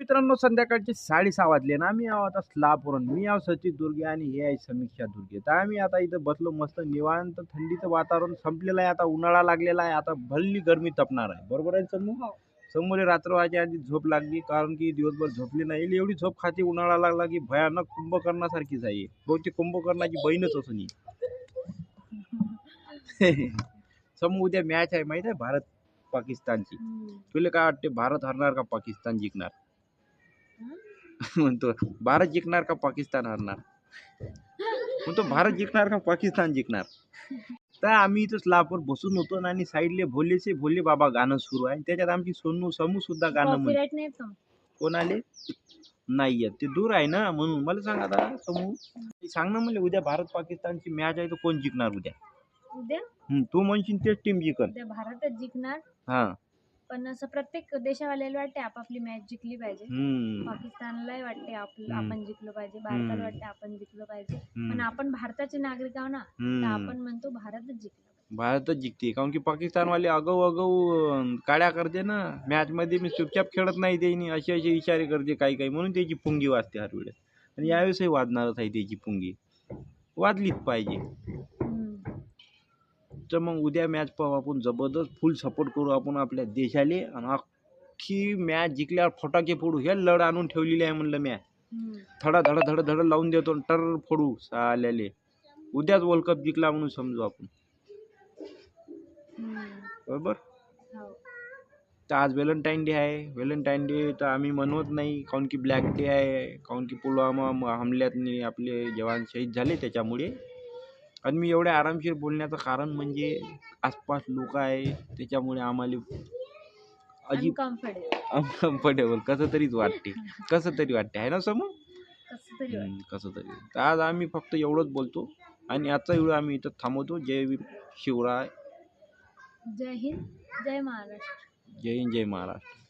मित्रांनो, संध्याकाळचे 6:30 वाजले ना. आम्ही आहोत आता स्लॅबवरून. मी आहो सचिन दुर्गे आणि हे आहे समीक्षा दुर्गे. तर आम्ही आता इथं बसलो मस्त निवांत. थंडीचं वातावरण संपलेलं आहे. आता उन्हाळा लागलेला आहे. आता भल्ली गरमी तपणार आहे. बरोबर आहे समू? हो. समोर रात्र व्हायच्या आधी झोप लागली, कारण की दिवसभर झोपली नाही. एवढी झोप खाती उन्हाळा लागला की भयानक कुंभकर्णासारखीच आहे. बहुतेक कुंभकर्णाची बहीणच असून ही. समू उद्या मॅच आहे माहिती आहे, भारत पाकिस्तानची. तुला काय वाटते, भारत हरणार का पाकिस्तान जिंकणार? म्हणतो भारत जिंकणार का पाकिस्तान हरणार? म्हणतो भारत जिंकणार का पाकिस्तान जिंकणार? तर आम्ही इथं स्लॅबवर बसून होतो आणि साईडले भोले से भोले बाबा गाणं सुरू आहे. त्याच्यात आमची सोनू समू सुद्धा गाणं म्हणते. कॉपीराइट नाही का? कोण आले? नाही येत, ते दूर आहे ना. म्हणून मला सांग आता समू, सांग ना मला, उद्या भारत पाकिस्तानची मॅच आहे तर कोण जिंकणार उद्या? उद्या तू म्हणशील तेच टीम जिंकल. उद्या भारतच जिंकणार. हा. पण असं प्रत्येक देशावाल्याला वाटते आपापली मॅच जिंकली पाहिजे. पाकिस्तानलाही वाटते आपण जिंकलो पाहिजे, भारताला वाटते आपण जिंकलो पाहिजे. पण आपण भारताचे नागरिक आहो ना, तर आपण म्हणतो भारतच जिंकला. भारतच जिंकते, कारण की पाकिस्तानवाले आगाऊ आगाऊ काड्या करते ना. मॅच मध्ये मी चुपचाप खेळत नाही, त्यांनी असे असे इशारे करते काही काही, म्हणून त्याची पुंगी वाजते हर वेळेस. आणि यावेळेसही वाजणारच आहे त्याची पुंगी, वाजलीच पाहिजे. तर मग उद्या मॅच पाहू आपण, जबरदस्त फुल सपोर्ट करू आपण आपल्या देशाले. आणि अख्खी मॅच जिंकल्यावर फटाके फोडू. हे लढ आणून ठेवलेली आहे म्हणलं मॅच. धडा धडा धडा धडा लावून देतो, टर फोडू साल्याले. उद्याच वर्ल्ड कप जिंकला म्हणून समजू आपण. बरोबर. तर आज व्हॅलेंटाईन डे आहे. व्हॅलेंटाईन डे तर आम्ही मनवत नाही, काऊन की ब्लॅक डे आहे. काऊन की पुलवामा हमल्यात आपले जवान शहीद झाले त्याच्यामुळे. आणि मी एवढ्या आरामशीर बोलण्याचं कारण म्हणजे आसपास लोक आहे, त्याच्यामुळे आम्हाला अनकम्फर्टेबल कसं तरीच वाटते. कसं तरी वाटते आहे ना समोर, कसं तरी. तर आज आम्ही फक्त एवढंच बोलतो आणि आजचा व्हिडिओ आम्ही इथं थांबवतो. जय शिवराय, जय हिंद, जय महाराष्ट्र. जय हिंद, जय महाराष्ट्र.